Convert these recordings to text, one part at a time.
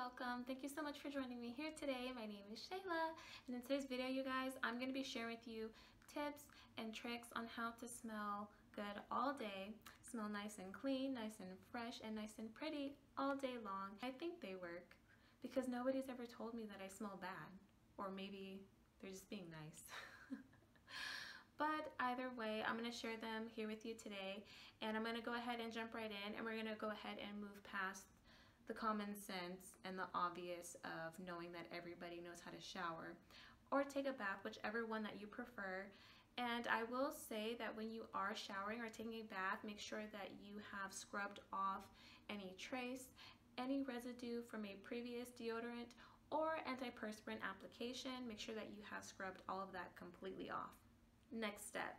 welcome. Thank you so much for joining me here today. My name is Shayla, and in today's video, you guys, I'm going to be sharing with you tips and tricks on how to smell good all day, smell nice and clean, nice and fresh, and nice and pretty all day long. I think they work because nobody's ever told me that I smell bad, or maybe they're just being nice. But either way, I'm going to share them here with you today, and I'm going to go ahead and jump right in, and we're going to go ahead and move past the common sense and the obvious of knowing that everybody knows how to shower or take a bath, whichever one that you prefer. And I will say that when you are showering or taking a bath, make sure that you have scrubbed off any trace, any residue from a previous deodorant or antiperspirant application. Make sure that you have scrubbed all of that completely off. Next step.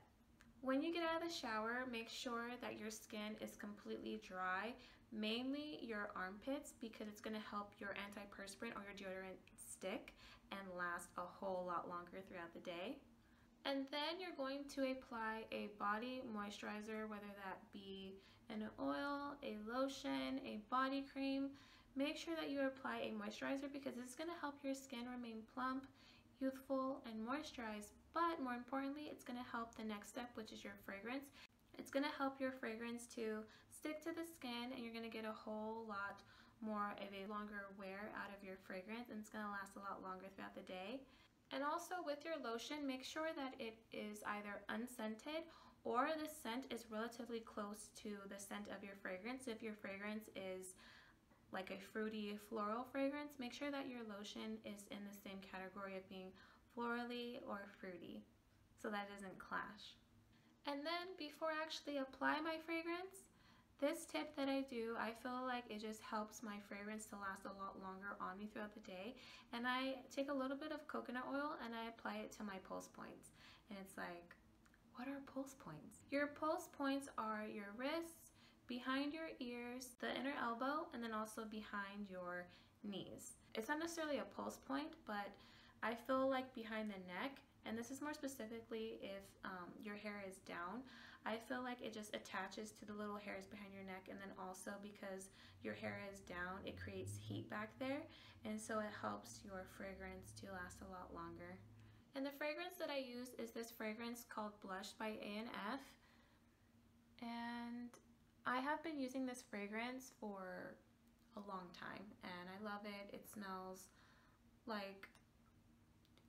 When you get out of the shower, make sure that your skin is completely dry, mainly your armpits, because it's going to help your antiperspirant or your deodorant stick and last a whole lot longer throughout the day. And then you're going to apply a body moisturizer, whether that be an oil, a lotion, a body cream. Make sure that you apply a moisturizer because it's going to help your skin remain plump, youthful, and moisturized. But more importantly, it's going to help the next step, which is your fragrance. It's going to help your fragrance to stick to the skin, and you're going to get a whole lot more of a longer wear out of your fragrance, and it's going to last a lot longer throughout the day. And also with your lotion, make sure that it is either unscented or the scent is relatively close to the scent of your fragrance. If your fragrance is like a fruity floral fragrance, make sure that your lotion is in the same category of being florally or fruity so that it doesn't clash. And then before I actually apply my fragrance, this tip that I do, I feel like it just helps my fragrance to last a lot longer on me throughout the day. And I take a little bit of coconut oil and I apply it to my pulse points. And it's like, what are pulse points? Your pulse points are your wrists, behind your ears, the inner elbow, and then also behind your knees. It's not necessarily a pulse point, but I feel like behind the neck, and this is more specifically if your hair is down, I feel like it just attaches to the little hairs behind your neck, and then also because your hair is down, it creates heat back there, and so it helps your fragrance to last a lot longer. And the fragrance that I use is this fragrance called Blush by A&F, and I have been using this fragrance for a long time, and I love it. It smells like,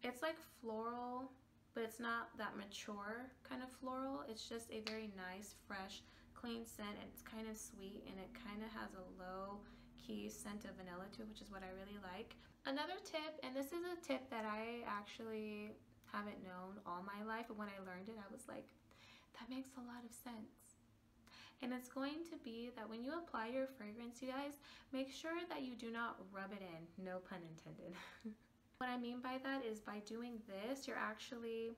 it's like floral, but it's not that mature kind of floral. It's just a very nice, fresh, clean scent, and it's kind of sweet, and it kind of has a low-key scent of vanilla too, which is what I really like. Another tip, and this is a tip that I actually haven't known all my life, but when I learned it, I was like, that makes a lot of sense. And it's going to be that when you apply your fragrance, you guys, make sure that you do not rub it in, no pun intended. What I mean by that is by doing this, you're actually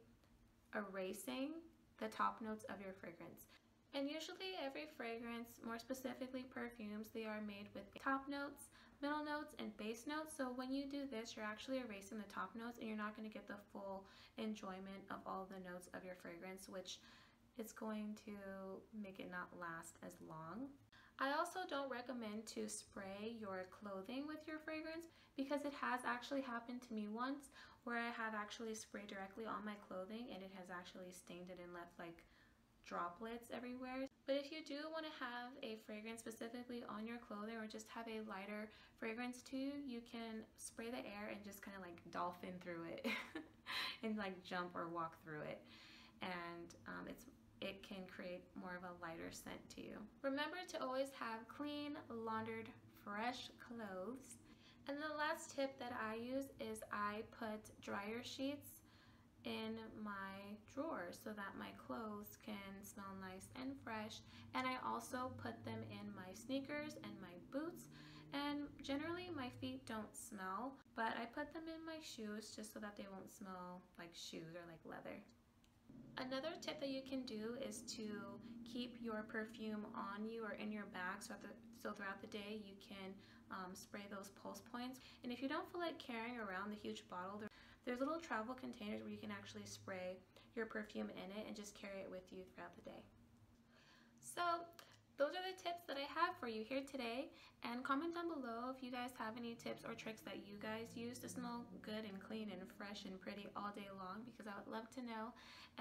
erasing the top notes of your fragrance. And usually every fragrance, more specifically perfumes, they are made with top notes, middle notes, and base notes. So when you do this, you're actually erasing the top notes, and you're not going to get the full enjoyment of all the notes of your fragrance, which is going to make it not last as long. I also don't recommend to spray your clothing with your fragrance because it has actually happened to me once where I have actually sprayed directly on my clothing and it has actually stained it and left like droplets everywhere. But if you do want to have a fragrance specifically on your clothing or just have a lighter fragrance too, you can spray the air and just kind of like dolphin through it and like jump or walk through it. And it can create more of a lighter scent to you. Remember to always have clean, laundered, fresh clothes. And the last tip that I use is I put dryer sheets in my drawers so that my clothes can smell nice and fresh. And I also put them in my sneakers and my boots. And generally my feet don't smell, but I put them in my shoes just so that they won't smell like shoes or like leather. Another tip that you can do is to keep your perfume on you or in your bag so throughout the day you can spray those pulse points. And if you don't feel like carrying around the huge bottle, there's little travel containers where you can actually spray your perfume in it and just carry it with you throughout the day. So those are the tips that I have for you here today, and comment down below if you guys have any tips or tricks that you guys use to smell good and clean and fresh and pretty all day long, because I would love to know.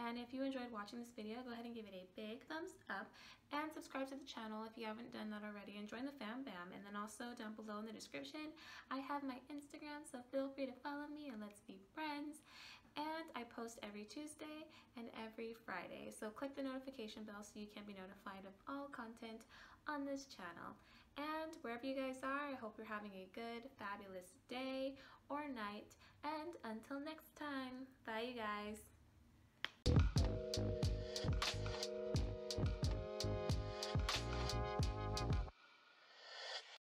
And if you enjoyed watching this video, go ahead and give it a big thumbs up and subscribe to the channel if you haven't done that already, and join the fam bam. And then also down below in the description I have my Instagram, so feel free to follow me and let's be friends. And I post every Tuesday and every Friday, so click the notification bell so you can be notified of all content on this channel. And wherever you guys are, I hope you're having a good, fabulous day or night, and until next time, bye you guys.